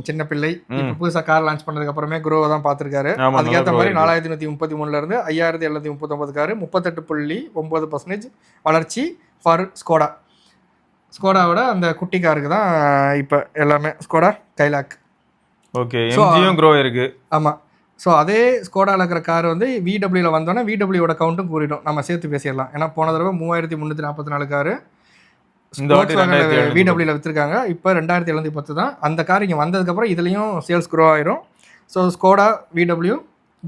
சின்ன பிள்ளை இப்போ புதுசாக கார் லான்ச் பண்ணதுக்கப்புறமே குரோவை தான் பார்த்துருக்காரு. அதுக்கேற்ற மாதிரி 4,133 5,739 காரு, 38.9% வளர்ச்சி ஃபார் ஸ்கோடா. ஸ்கோடாவோட அந்த குட்டி காருக்கு தான் இப்போ எல்லாமே ஸ்கோடா கைலாக். ஓகே, எம்ஜியும் க்ரோ இருக்கு. ஆமாம். ஸோ அதே ஸ்கோடாவில் இருக்கிற கார் வந்து VWவில் வந்தோன்னா VWயோட கவுண்ட்டும் கூறிடும். நம்ம சேர்த்து பேசிடலாம். ஏன்னா போன தடவை 3,344 காரு VWவில் விற்றுருக்காங்க. இப்போ 2,710 தான். அந்த கார் இங்கே வந்ததுக்கப்புறம் இதுலேயும் சேல்ஸ் க்ரோ ஆயிரும். So Skoda VW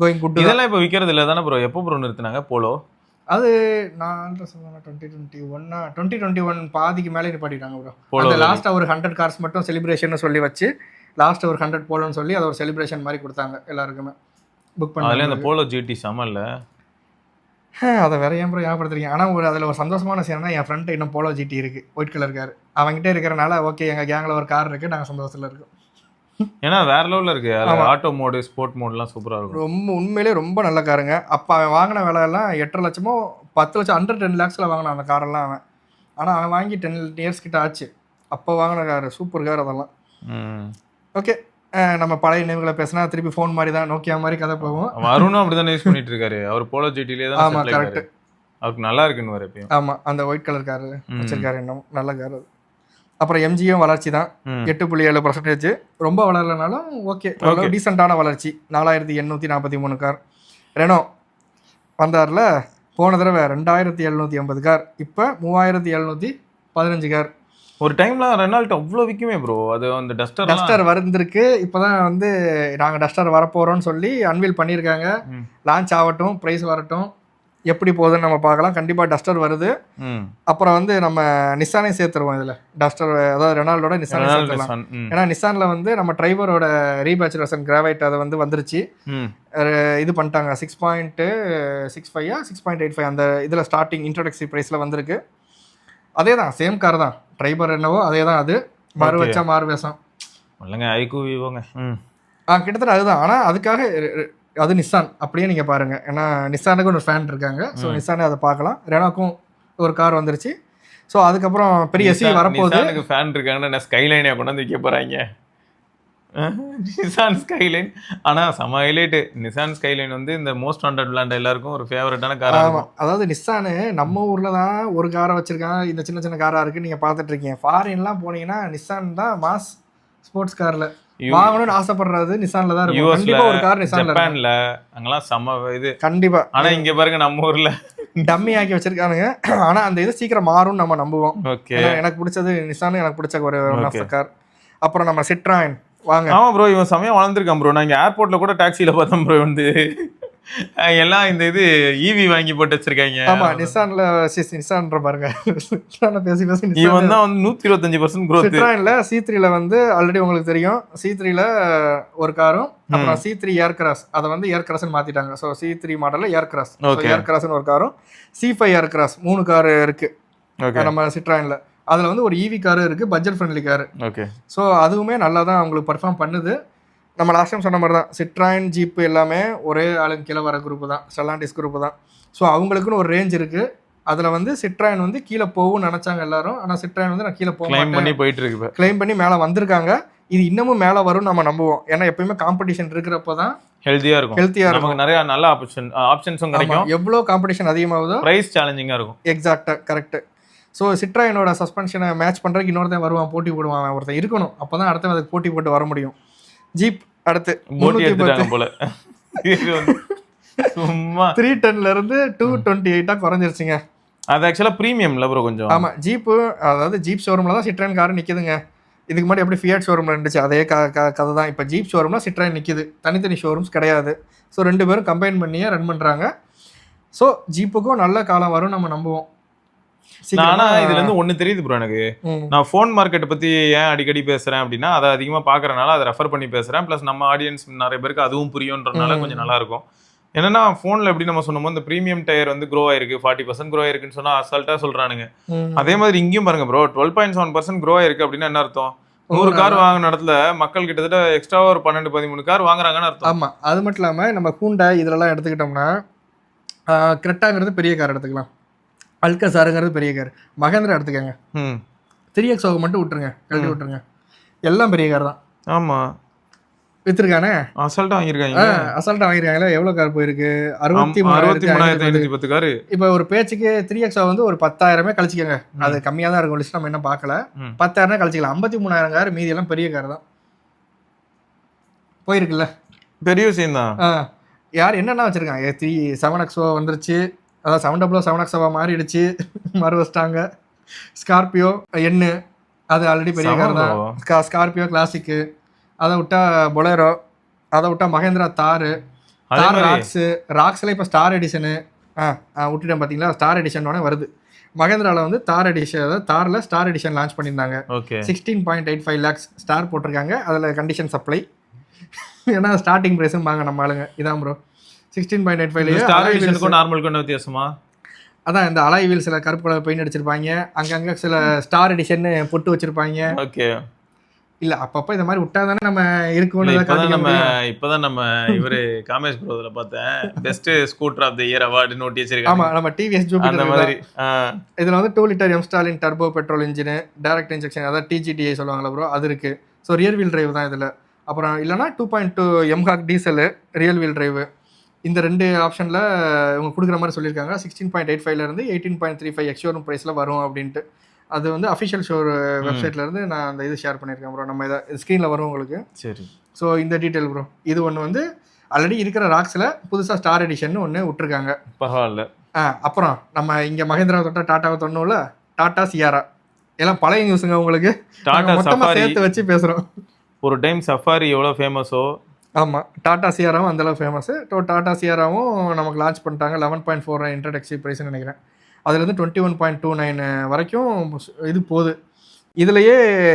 going good. இதெல்லாம் இப்போ விற்கிறது இல்லை தானே ப்ரோ? எப்போ ப்ரோ நிறுத்தினாங்க போலோ? அது நான் 2021 பாதிக்கு மேலே நிப்பாட்டிட்டாங்க ப்ரோ. அந்த லாஸ்ட்டாக ஒரு 100 கார்ஸ் மட்டும் செலிப்ரேஷன் சொல்லி வச்சு, லாஸ்ட் ஒரு 100 போலோன்னு சொல்லி அதை ஒரு செலிப்ரேஷன் மாதிரி கொடுத்தாங்க எல்லாருக்குமே புக் பண்ணி. அதில் அந்த போலோ GT செமல்ல, அதை வேற ஏன் ப்ரோ ஞாபகப்படுத்துறீங்க? ஆனால் அதில் ஒரு சந்தோஷமான விஷயம்னா, என் ஃப்ரெண்ட் இன்னும் போலோ GT இருக்குது, ஒயிட் கலர் கார். அவங்ககிட்ட இருக்கிறனால ஓகே, எங்கள் கேங்கில் ஒரு கார் இருக்குது, நாங்கள் சந்தோஷத்தில் இருக்கோம். ஏன்னா வேற லெவலில் இருக்கு. ஆட்டோ மோடு, ஸ்போர்ட் மோட்லாம் சூப்பராக இருக்கும். ரொம்ப உண்மையிலே ரொம்ப நல்ல காருங்க. அப்போ அவன் வாங்கின விலையெல்லாம் 8.5 லட்சமோ 10 லட்சம், அண்டர் 10 lakhsல வாங்கினான் அந்த காரெல்லாம் அவன். ஆனால் அவன் வாங்கி 10 years கிட்ட ஆச்சு. அப்போ வாங்கின கார் சூப்பர் கார் அதெல்லாம். ஓகே, நம்ம பழைய நினைவுகளை பேசினா திருப்பி ஃபோன் மாதிரி தான், நோக்கியா மாதிரி கதை போகும். அருணும் அப்படி தான் யூஸ் பண்ணிட்டு இருக்காரு. அவர் போலோ GTலே தான். ஆமாம், கரெக்ட். அவருக்கு நல்லா இருக்குன்னு வர எப்பயும். ஆமாம், அந்த ஒயிட் கலர் கார் வச்சிருக்காரு, இன்னும் நல்ல கார் அது. அப்புறம் எம்ஜியும் வளர்ச்சி தான், 8.7%. ரொம்ப வளரலனாலும் ஓகே, டீசெண்டான வளர்ச்சி. 4,843 கார். ரெனோ வந்தார்ல போன தடவை 2,780 கார், இப்போ 3,715 கார். ஒரு டைம்ல ரெனால்ட் அவ்வளோ விற்குமே ப்ரோ. அது அந்த டஸ்டர் வந்திருக்கு. இப்போதான் வந்து நாங்கள் டஸ்டர் வரப்போகிறோன்னு சொல்லி அன்வீல் பண்ணியிருக்காங்க. லான்ச் ஆகட்டும், ப்ரைஸ் வரட்டும், எப்படி போகுதுன்னு நம்ம பார்க்கலாம். கண்டிப்பாக டஸ்டர் வருது. அப்புறம் வந்து நம்ம நிசானே சேர்த்துருவோம் இதில். டஸ்டர், அதாவது ரெனால்டோட நிசானே சேர்த்துக்கலாம். ஏன்னா நிசானில் வந்து நம்ம டிரைவரோட ரீபேட்ச் வெர்ஷன் கிராவைட் அதை வந்து வந்துருச்சு. இது பண்ணிட்டாங்க. 6.65 6.85 அந்த இதில் ஸ்டார்டிங் இன்ட்ரோடக்ஷன் ப்ரைஸில் வந்திருக்கு. அதே தான், சேம் கார் தான். டிரைவர் என்னவோ அதே தான். அது மறு வச்சா மாறு வேஷம் இல்லைங்க, ஐக்கூ விவோங்க. கிட்டத்தட்ட அதுதான். ஆனால் அதுக்காக அது நிசான் அப்படியே நீங்கள் பாருங்கள். ஏன்னா நிசானுக்கு ஒரு ஃபேன் இருக்காங்க. ஸோ நிசானே அதை பார்க்கலாம். ரெனாக்கும் ஒரு கார் வந்துருச்சு. ஸோ அதுக்கப்புறம் பெரிய SUV வரப்போகுது. எனக்கு ஃபேன் இருக்காங்கன்னா ஸ்கைலைனே கொண்டாந்து வைக்க போகிறாங்க. நிசான் ஸ்கைலைன் ஆனால் செம ஹைலைட்டு. நிசான் ஸ்கைலைன் வந்து இந்த மோஸ்ட் வாண்டட் பிராண்ட் எல்லாருக்கும் ஒரு ஃபேவரட்டான கார். ஆமாம், அதாவது நிசானு நம்ம ஊரில் தான் ஒரு காரை வச்சுருக்காங்க. இந்த சின்ன சின்ன காராக இருக்குது, நீங்கள் பார்த்துட்ருக்கீங்க. ஃபாரின்லாம் போனீங்கன்னா நிசான் தான் மாஸ். ஸ்போர்ட்ஸ் காரில் வாங்கணும்னு ஆசைப்படுறது நிசான்ல தான் இருக்கும். கண்டிப்பா ஒரு கார் நிசான்ல, ஜப்பான்ல அங்கெல்லாம் செம இது கண்டிப்பா. ஆனா இங்க பாருங்க நம்ம ஊர்ல டம்மி ஆக்கி வச்சிருக்கானுங்க. ஆனா அந்த இது சீக்கிரம் மாறும்னு நம்ம நம்புவோம். ஓகே, எனக்கு பிடிச்சது நிசான், எனக்கு பிடிச்ச ஒரு கார். அப்புறம் நம்ம சிட்ராயின் வாங்க. ஆமா ப்ரோ, இவன் செமையா வளர்ந்துருக்கான் ப்ரோ. நான் இங்க ஏர்போர்ட்ல கூட டாக்ஸில பார்த்தேன் ப்ரோ. வந்து எல்லாம் இந்த இது EV வாங்கி போட்டு வச்சிருக்காங்க. ஆமா, நிசான்ல நிசான்ற பாருங்க. பேசி பேசி இவன் தான் வந்து 125% growth. சிட்ராயின்ல C3ல வந்து ஆல்ரெடி உங்களுக்கு தெரியும். C3ல ஒரு காரும், அப்புறம் C3 ஏர்கிராஸ், அதை வந்து ஏர்கிராஸ்னு மாத்திட்டாங்க. ஸோ C3 மாடல்ல ஏர்கிராஸ், ஏர்கிராஸ்னு ஒரு காரும், C5 ஏர்கிராஸ் 3 கார் இருக்கு நம்ம சிட்ராயின்ல. அதுல வந்து ஒரு EV காரும் இருக்கு, budget friendly car. Okay, so அதுவுமே நல்லா தான் அவங்களுக்கு பர்ஃபார்ம் பண்ணுது. நம்ம லாஸ்ட் டைம் சொன்ன மாதிரி தான், சிட்ராயின் ஜீப்பு எல்லாமே ஒரே ஆளுங்க கீழே வர குரூப்பு தான், ஸ்டெல்லாண்டிஸ் குரூப்பு தான். ஸோ அவங்களுக்குன்னு ஒரு ரேஞ்ச் இருக்குது. அதில் வந்து சிட்ராயின் வந்து கீழே போகும்னு நினச்சாங்க எல்லாரும். ஆனால் சிட்ராயின் வந்து நான் கீழே போயிட்டு இருக்கு, கிளைம் பண்ணி மேலே வந்திருக்காங்க. இது இன்னமும் மேலே வரும்னு நம்ம நம்புவோம். ஏன்னா எப்பயுமே காம்படிஷன் இருக்கிறப்போ தான் ஹெல்த்தியாக இருக்கும். நிறைய நல்ல ஆப்ஷன்ஸும் கிடைக்கும். எவ்வளோ காம்படிஷன் அதிகமாகுதோ ப்ரைஸ் சேலஞ்சிங்காக இருக்கும். எக்ஸாக்டாக, கரெக்டு. ஸோ சிட்ராயனோட சஸ்பென்ஷனை மேட்ச் பண்ணுறதுக்கு இன்னொருத்தன் வருவான், போட்டி போடுவான், ஒருத்தன் இருக்கணும். அப்போ தான் அடுத்தவன் அதுக்கு போட்டி போட்டு வர முடியும். ஜீப் அடுத்து 310 போல சும்மா 310 இருந்து 228 குறைஞ்சிருச்சுங்க. அது ஆக்சுவலாக ப்ரீமியம்ல ப்ரோ கொஞ்சம். ஆமாம், ஜீப்பு அதாவது ஜீப் ஷோரூமில் தான் சிட்ராயன் கார் நிற்குதுங்க. இதுக்கு முன்னாடி எப்படி ஃபியட் ஷோரூமில் இருந்துச்சு அதே கதை தான். இப்போ ஜீப் ஷோரூமில் சிட்ராயன் நிற்கிது, தனித்தனி ஷோரூம்ஸ் கிடையாது. ஸோ 2 பேரும் கம்பைன் பண்ணியே ரன் பண்ணுறாங்க. ஸோ ஜீப்புக்கும் நல்ல காலம் வரும் நம்ம நம்புவோம். ஆனா இதுல இருந்து ஒண்ணு தெரியுது ப்ரோ எனக்கு. நான் ஃபோன் மார்க்கெட்டை பத்தி ஏன் அடிக்கடி பேசுறேன் அப்படின்னா, அதை அதிகமா பாக்குறதுனால அதை ரெஃபர் பண்ணி பேசுறேன். பிளஸ் நம்ம ஆடியன்ஸ் நிறைய பேருக்கு அதுவும் புரியும்ன்றதுனால கொஞ்சம் நல்லா இருக்கும். என்னன்னா ஃபோன்ல எப்படி நம்ம சொன்னோமோ இந்த ப்ரீமியம் டயர் வந்து க்ரோ ஆயிருக்கு, 40% க்ரோ ஆயிருக்குன்னு சொன்னா அசால்ட்டா சொல்றானுங்க. அதே மாதிரி இங்கேயும் பாருங்க ப்ரோ, 12.7% க்ரோ ஆயிருக்கு அப்படின்னா என்ன அர்த்தம்? 100 கார் வாங்கின இடத்துல மக்கள் கிட்டத்தட்ட எக்ஸ்ட்ரா ஒரு 12-13 கார் வாங்குறாங்கன்னு அர்த்தம். ஆமா, அது மட்டும் இல்லாம நம்ம ஹூண்டா இதெல்லாம் எடுத்துக்கிட்டோம்னா, கிரெட்டாங்கிறது பெரிய கார் எடுத்துக்கலாம், அல்கசாருங்கிறது பெரிய கார், மகேந்திரா எடுத்துக்கங்க, 3XO மட்டும் விட்டுருங்க, கழட்டி விட்டுருங்க, எல்லாம் பெரிய கார் தான். ஆமா, வித்துருக்கானே, அசால்ட்டா வாங்கிருக்காங்களே. எவ்வளவு கார் போயிருக்கு? 63,510 கார். இப்ப ஒரு பேச்சுக்கு 3XO வந்து ஒரு 10,000 கழிச்சிக்கங்க, அது கம்மியா தான் இருக்கும், லிஸ்ட் நம்ம என்ன பார்க்கல, 10,000 கழிச்சிக்கலாம். 53,000 கார், மீதி எல்லாம் பெரிய கார் தான் போயிருக்குல்ல. பெரிய விஷயம் தான். யார் என்னென்ன வச்சிருக்காங்க? 7XO வந்துருச்சு, அதான் 700 மாறிடுச்சு, மறு வச்சிட்டாங்க. ஸ்கார்பியோ எண்ணு, அது ஆல்ரெடி பெரிய கார் தான். ஸ்கார்பியோ கிளாசிக்கு, அதை விட்டா பொலேரோ, அதை விட்டா மகேந்திரா தார், ராக்ஸ்ல இப்போ ஸ்டார் எடிஷனு விட்டுட்டேன் பார்த்தீங்களா. ஸ்டார் எடிஷன் வருது மகேந்திராவில் வந்து தார் எடிஷன், அதாவது தாரில் ஸ்டார் எடிஷன் லான்ச் பண்ணியிருந்தாங்க. 16.85 lakhs ஸ்டார் போட்டிருக்காங்க. அதில் கண்டிஷன் சப்ளை, ஏன்னா ஸ்டார்டிங் ப்ரைஸும் வாங்க நம்ம ஆளுங்க. இதான் ப்ரோ 16.85 நார்மலுக்கு என்ன வித்தியாசமா? அதான் இந்த அலாய் வீல்ஸில் கருப்பு கலர் பெயிண்ட் அடிச்சிருப்பாங்க, அங்கங்கே சில ஸ்டார் எடிஷன் பொட்டு வச்சிருப்பாங்க. ஓகே, இல்ல அப்பப்ப இந்த மாதிரி விட்டா தானே நம்ம இருக்கும்னு. இப்பதான் நம்ம இவரு காமேஷ் ப்ரோல பார்த்தேன், best scooter of the year award நோட்டி வச்சிருக்காங்க. ஆமா, நம்ம டிவிஎஸ் ஜூபிட்டர் அந்த மாதிரி. இதுல வந்து 2 liter எம்ஸ்டாலின் turbo petrol engine, direct injection, அதாவது TGDI சொல்லுவாங்களா ப்ரோ, அது இருக்கு. ஸோ ரியர் வீல் டிரைவ் தான் இதுல. அப்புறம் இல்லைனா 2.2 MHAC diesel rear wheel drive. இந்த 2 ஆப்ஷன்ல இவங்க கொடுக்குற மாதிரி சொல்லியிருக்காங்க. 16.85 இருந்து 18.35 எக்ஸ்ஷோரூம் பிரைஸ்ல வரும் அப்படின்ட்டு. அது வந்து அஃபிஷியல் ஷோர் வெப்சைட்ல இருந்து நான் அந்த இது ஷேர் பண்ணியிருக்கேன் ப்ரோ. நம்ம இதை ஸ்க்ரீனில் வரும் உங்களுக்கு. சரி, ஸோ இந்த டீட்டெயில் ப்ரோ. இது ஒன்று வந்து ஆல்ரெடி இருக்கிற ராக்ஸில் புதுசாக ஸ்டார் எடிஷன் ஒன்று விட்டுருக்காங்க. பரவாயில்ல. அப்புறம் நம்ம இங்கே மகேந்திரா தொட்டா டாட்டாவை தொண்ணூல, டாட்டா சியாரா எல்லாம் பழைய நியூஸுங்க உங்களுக்கு. மொத்தமாக சேர்த்து வச்சு பேசுகிறோம். ஒரு டைம் சஃபாரி எவ்வளோ ஃபேமஸோ, ஆமாம், டாட்டா சியாராவும் அந்தளவு ஃபேமஸு. டாட்டா சியாராவும் நமக்கு லான்ச் பண்ணிட்டாங்க. 11.49 இன்ட்ரடக்ஷன் ப்ரைஸ்ன்னு நினைக்கிறேன். அதுலேருந்து 21.29 வரைக்கும் இது போகுது. இதுலேயே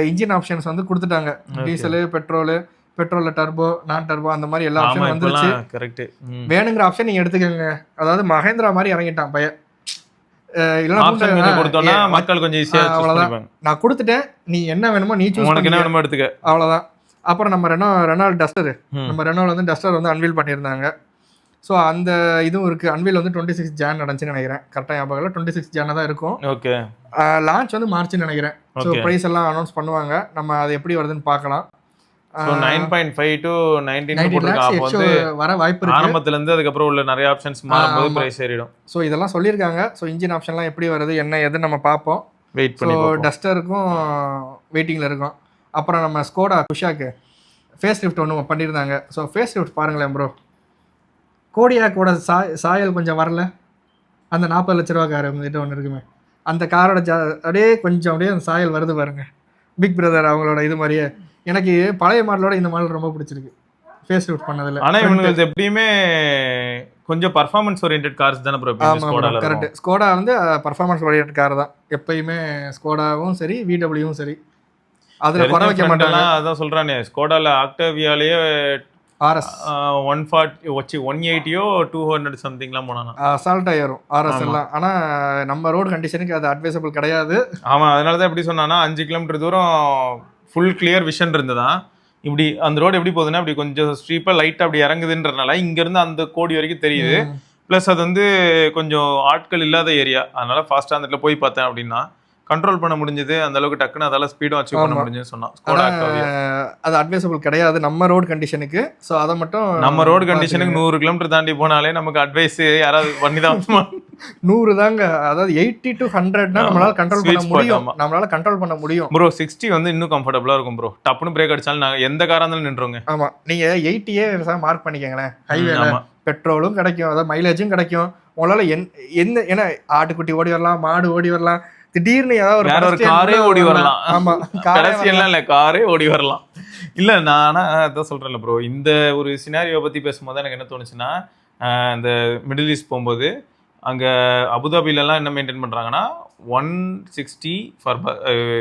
இன்ஜின் ஆப்ஷன்ஸ் வந்து கொடுத்துட்டாங்க. டீசலு, பெட்ரோலில் டர்போ, நான் டர்போ, அந்த மாதிரி எல்லா ஆப்ஷனும் வந்துருச்சு. கரெக்ட், வேணுங்கிற ஆப்ஷன் நீங்கள் எடுத்துக்கோங்க. அதாவது மகேந்திரா மாதிரி இறங்கிட்டான் பையன். இல்லைன்னா மக்கள் கொஞ்சம் ஈஸியாக, அவ்வளோதான், நான் கொடுத்துட்டேன், நீ என்ன வேணுமோ நீ சூஸ் பண்ணி என்ன வேணுமோ எடுத்துக்க, அவ்வளோதான். அப்புறம் நம்ம ரெனால்ட் டஸ்டர், நம்ம ரெனால்ட் வந்து டஸ்டர் வந்து அன்வீல் பண்ணியிருந்தாங்க. ஸோ அந்த இதுவும் இருக்குது. அன்வீல் வந்து 26 Jan நடந்துச்சுன்னு நினைக்கிறேன். கரெக்டாக ஞாபகம் இல்லை, 26 Jan தான் இருக்கும். ஓகே, லான்ச் வந்து மார்ச்னு நினைக்கிறேன். ஸோ ப்ரைஸ் எல்லாம் அனௌன்ஸ் பண்ணுவாங்க. நம்ம அது எப்படி வருதுன்னு பார்க்கலாம். 9.5 to 19 வர வாய்ப்பு இருக்கு ஆரம்பத்துல இருந்து. அதுக்கப்புறம் உள்ள நிறைய ஆப்ஷன்ஸ் மாறும்போது பிரைஸ் ஏறிடும். ஸோ இதெல்லாம் சொல்லியிருக்காங்க. ஸோ இன்ஜின் ஆப்ஷன்லாம் எப்படி வருது, என்ன எது நம்ம பார்ப்போம். வெயிட் பண்ணி. ஸோ டஸ்டருக்கும் வெயிட்டிங்கில் இருக்கும். அப்புறம் நம்ம ஸ்கோடா குஷாக்கு ஃபேஸ் லிஃப்ட் ஒன்று பண்ணியிருந்தாங்க. ஸோ ஃபேஸ் லிஃப்ட் பாருங்களேன் ப்ரோ. கோடியாக்கோட சாயல் கொஞ்சம் வரல. அந்த 40 லட்ச ரூபா கார் கிட்ட ஒன்று இருக்குமே, அந்த காரோட அப்படியே கொஞ்சம் அப்படியே அந்த சாயல் வருது பாருங்க. பிக் பிரதர் அவங்களோட இது மாதிரியே. எனக்கு பழைய மாடலோட இந்த மாடல் ரொம்ப பிடிச்சிருக்கு ஃபேஸ் லிஃப்ட் பண்ணதில்ல. ஆனால் இவங்களுக்கு எப்படியுமே கொஞ்சம் பர்ஃபார்மன்ஸ் ஓரியன்டட் கார்ஸ் தானே ப்ரோ. ஆமாம், கரெக்ட். ஸ்கோடா வந்து பர்ஃபார்மன்ஸ் ஓரியன்டட் கார் தான் எப்பயுமே. ஸ்கோடாவும் சரி, VWவும் சரி, அதில் குறை வைக்க மாட்டாங்க. அதான் சொல்கிறானே, ஸ்கோடாவில் ஆக்டேவியாலேயே RS 140 180 200 சம்திங்லாம் போனானா அசால்ட்டா ஏறும் RS எல்லாம். ஆனால் நம்ம ரோடு கண்டிஷனுக்கு அது அட்வைசபிள் கிடையாது. ஆமாம், அதனால தான் எப்படி சொன்னான்னா 5 கிலோமீட்டர் தூரம் ஃபுல் கிளியர் விஷன் இருந்ததுதான். இப்படி அந்த ரோடு எப்படி போகுதுன்னா அப்படி கொஞ்சம் ஸ்ட்ரீப்பாக லைட்டாக அப்படி இறங்குதுன்றனால இங்கேருந்து அந்த கோடி வரைக்கும் தெரியுது. ப்ளஸ் அது வந்து கொஞ்சம் ஆட்கள் இல்லாத ஏரியா, அதனால ஃபாஸ்ட்டாக அந்த இடத்துல போய் பார்த்தேன் அப்படின்னா கண்ட்ரோல் பண்ண முடிஞ்சது, அந்த அளவுக்கு டக்குன்னு அதால ஸ்பீடும் அச்சீவ் பண்ண முடிஞ்சுன்னு சொன்னான். ஸ்கோடா ஆக்டாவியா அது அட்வைசபிள் கிடையாது நம்ம ரோட் கண்டிஷனுக்கு. ஸோ அதை மட்டும் நம்ம ரோடு கண்டிஷனுக்கு 100 கிலோமீட்டர் தாண்டி போனாலே நமக்கு அட்வைஸ் யாராவது பண்ணி தான் 100 தாங்க. அதாவது 80 to 100னா நம்மளால கண்ட்ரோல் பண்ண முடியும். நம்மளால கண்ட்ரோல் பண்ண முடியும் ப்ரோ. 60 வந்து இன்னும் கம்ஃபர்டபுளா இருக்கும் ப்ரோ. டப்புன்னு பிரேக் அடிச்சாலும் நாங்க எந்த காரா இருந்தாலும் நின்றோங்க. ஆமா, நீங்க 80ஏ மார்க் பண்ணிக்கங்களேன். ஹைவேல பெட்ரோலும் கிடைக்கும், அதாவது மைலேஜும் கிடைக்கும். உங்களால என்ன ஏன்னா ஆட்டுக்குட்டி ஓடி வரலாம், மாடு ஓடி வரலாம், திடீர்னு ஏதாவது ஒரு காரே ஓடி வரலாம். ஆமா, கடைசி எல்லாம் இல்ல, காரே ஓடி வரலாம். இல்ல நானா அதான் சொல்றேன்ல ப்ரோ, இந்த ஒரு சினாரியோ பத்தி பேசும்போது எனக்கு என்ன தோணுச்சுன்னா, இந்த மிடில் ஈஸ்ட் போகும்போது அங்க அபுதாபிலலாம் என்ன மெயின்டைன் பண்றாங்கன்னா 160 ஃபார்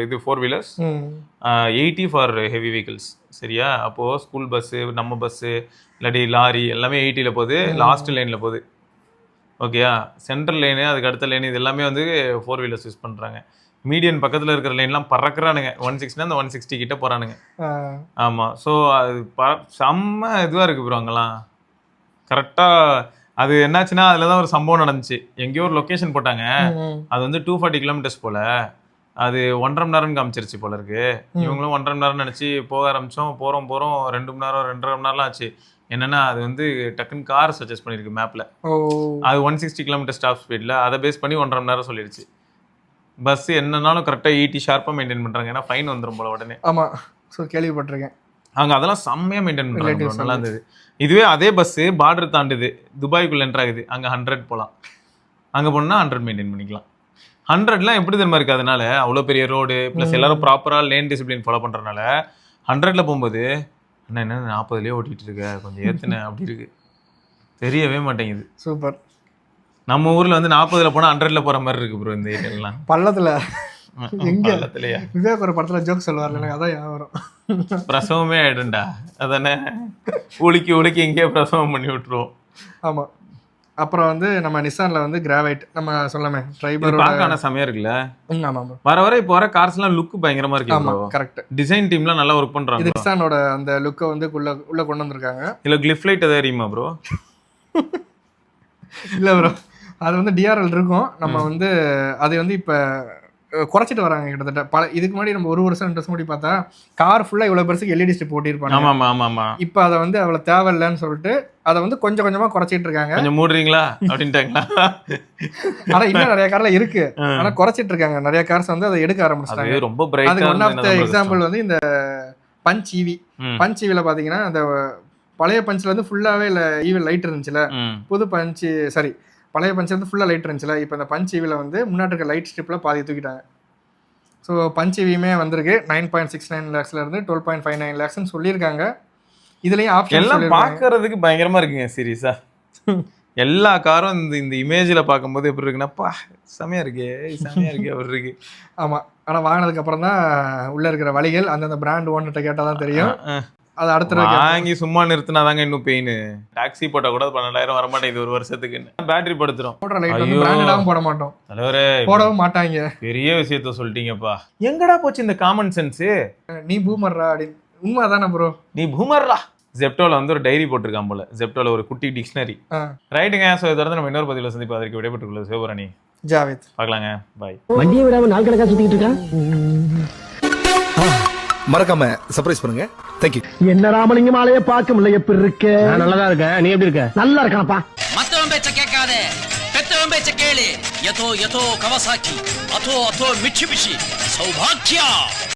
இது 4 வீலர்ஸ், 80 ஃபார் ஹெவி வெஹிக்கிள்ஸ். சரியா? அப்போ ஸ்கூல் பஸ், நம்ம பஸ், இல்லாட்டி லாரி எல்லாமே 80ல போகுது, லாஸ்ட் லைன்ல போகுது. ஓகேயா? சென்ட்ரல் லைனு, அதுக்கு அடுத்த லைன், இது எல்லாமே வந்து 4 வீலர்ஸ் யூஸ் பண்றாங்க. மீடியன் பக்கத்துல இருக்கிற லைன்லாம் பறக்குறானுங்க. 160 அந்த 160 கிட்ட போறானுங்க. ஆமா. ஸோ அது செம்ம இதுவா இருக்கு ப்ரோ அங்கெல்லாம். கரெக்டா அது என்னாச்சுன்னா அதுல தான் ஒரு சம்பவம் நடந்துச்சு. எங்கேயோ ஒரு லொக்கேஷன் போட்டாங்க, அது வந்து 240 கிலோமீட்டர்ஸ் போல, அது 1.5 மணி நேரம் காமிச்சிருச்சு போல இருக்கு. இவங்களும் 1.5 மணி நேரம் நினைச்சு போக ஆரம்பிச்சோம். போறோம் 2 மணி நேரம் 2.5 மணி நேரம்லாம் ஆச்சு. என்னன்னா அது வந்து டக்குன்னு கார் சஜஸ்ட் பண்ணிருக்கு மேப்ல. அது 160 கிலோமீட்டர் ஸ்டாப் ஸ்பீட்ல, அதை பேஸ் பண்ணி 1.5 மணி நேரம் சொல்லிடுச்சு. பஸ் என்னன்னாலும் கரெக்டா 80 ஷார்ப்பா மெயின்டைன் பண்றாங்க, ஏன்னா ஃபைன் வந்துடும் போல உடனே. ஆமா, ஸோ கேள்விப்பட்டிருக்கேன். அங்க அதெல்லாம் செம்மையா மெயின்டைன் பண்றாங்க, நல்லா இருந்தது. இதுவே அதே பஸ் பார்டர் தாண்டுது, துபாய்க்குள்ள என்டர் ஆகுது, அங்க 100 போகலாம். அங்க போனா 100 மெயின்டைன் பண்ணிக்கலாம். 100லாம் எப்படி தெரியுமா இருக்கு? அதனால அவ்வளோ பெரிய ரோடு ப்ளஸ் எல்லாரும் ப்ராப்பரா லேன் டிசிப்ளின் ஃபாலோ பண்றதுனால 100ல போகும்போது அண்ணா என்ன 40லயே ஓட்டிட்டு இருக்க, கொஞ்சம் ஏத்துன அப்படி இருக்கு, தெரியவே மாட்டேங்குது. சூப்பர். நம்ம ஊர்ல வந்து 40ல போனா 100ல போற மாதிரி இருக்கு ப்ரோ இந்த ஏரியாலாம். பள்ளத்துல எங்க பள்ளத்துலயா? விவேக் ஒரு படத்துல ஜோக் சொல்லுவார்ல, அதான் யாரும் பிரசவமே ஆயிடும்டா. அதானே, உலுக்கி எங்கேயே பிரசவம் பண்ணி விட்டுருவோம். ஆமா. அப்புறம் வந்து நம்ம நிசான்ல வந்து கிராவைட் நம்ம சொல்லாமே ட்ரைபர் பார்க்கான செமையா இருக்குல்ல. ஆமா ப்ரோ. வர இப்போ வர கார்ஸ்லாம் லுக் பயங்கரமா இருக்கு. ஆமா, கரெக்ட். டிசைன் டீம்லாம் நல்லா ஒர்க் பண்றாங்க. இது நிசானோட அந்த லுக்கை வந்து உள்ள கொண்டு வந்திருக்காங்க. இல்ல கிளிஃப் லைட் எதாவது எரியுமா ப்ரோ? இல்ல ப்ரோ, அது வந்து டிஆர்எல் இருக்கும். நம்ம வந்து அது வந்து இப்ப குறைச்சிட்டு வராங்க கிட்டத்தட்ட. இதுக்கு முன்னாடி நம்ம 1 வருஷம் 2 வருஷம் முன்னாடி பார்த்தா கார் ஃபுல்லா இவ்வளவு பெருசுக்கு எல்இடி ஸ்ட்ரிப் போட்டிருப்பாங்க. ஆமா ஆமா ஆமா. இப்ப அதை வந்து அவ்வளவு தேவையில்லைன்னு சொல்லிட்டு அதை வந்து கொஞ்சம் கொஞ்சமா குறைச்சிட்டு இருக்காங்க. கொஞ்சம் மூடுறீங்களா அப்படின்ட்டாங்களா? ஆனா இன்னும் நிறைய கார்ல இருக்கு, ஆனா குறைச்சிட்டு இருக்காங்க. நிறைய கார்ஸ் வந்து அதை எடுக்க ஆரம்பிச்சிட்டாங்க. ரொம்ப பிரைட்டா. அதுக்கு ஒன் ஆஃப் த எக்ஸாம்பிள் வந்து இந்த பஞ்ச் ஈவி. பஞ்ச் ஈவில பாத்தீங்கன்னா அந்த பழைய பஞ்ச்ல வந்து ஃபுல்லாவே ஈவி லைட் இருந்துச்சுல, புது பஞ்ச் சாரி பழைய பஞ்ச் வந்து ஃபுல்லாக லைட் இருந்துச்சுல, இப்போ இந்த பஞ்ச் ஈவியில் வந்து முன்னாடி இருக்க லைட் ஸ்ட்ரிப்பில் பாதி தூக்கிட்டாங்க. ஸோ பஞ்ச் ஈவியுமே வந்திருக்கு 9.69 lakhsல இருந்து 12.59 lakhsன்னு சொல்லியிருக்காங்க. இதுலேயும் ஆப்ஷன் எல்லாம் பார்க்கறதுக்கு பயங்கரமாக இருக்குங்க சீரியஸா. எல்லா காரும் இந்த இமேஜில் பார்க்கும்போது எப்படி இருக்குன்னாப்பா செமையாக இருக்கே அப்படி இருக்கு. ஆமாம், ஆனால் வாங்கினதுக்கு அப்புறம் தான் உள்ளே இருக்கிற வழிகள் அந்தந்த பிராண்ட் ஓனர்கிட்ட கேட்டால் தான் தெரியும். அது அடுத்த வாங்கி சும்மா நிறுத்தினாதாங்க இன்னும் பெயின். டாக்ஸி போட்டா கூட 12,000 வரமாட்டேங்குது ஒரு வருஷத்துக்கு. பேட்டரி படுத்துரும். போட மாட்டோம், தலைவரே போடவும் மாட்டாங்க. பெரிய விஷயத்த சொல்லிட்டீங்கப்பா. எங்கடா போச்சு இந்த காமன் சென்ஸ்? நீ பூமர்ரா அப்படின்னு. உண்மைதானே ப்ரோ, நீ பூமர்ரா. ஜெப்டோல வந்து ஒரு டைரி போட்டிருக்கான் போல, ஜெப்டோல ஒரு குட்டி டிக்ஷனரி. ரைட்டுங்க. ஸோ இதை தொடர்ந்து நம்ம இன்னொரு பதிவில் சந்திப்போம். அதற்கு விடைபெற்றுள்ள சிவபுராணி ஜாவேத் பார்க்கலாங்க. பாய். வண்டியை விடாம நாள் கணக்கா சுத்திக்கிட்டு இருக்கா. மறக்காம சர்ப்ரைஸ் பண்ணுங்க. தேங்க்யூ. என்ன ராமலிங்கம் ஆளைய பார்க்க முடியல. எப்படி இருக்க? நல்லதா இருக்க. நீ எப்படி இருக்க? நல்லா இருக்கானப்பா. மத்தவன் பேச்ச கேட்காதே, பெத்தவன் பேச்ச கேளு. யதோ யதோ கவசாக்கி, அதோ அதோ மிட்சுபிஷி, சௌபாக்கியா.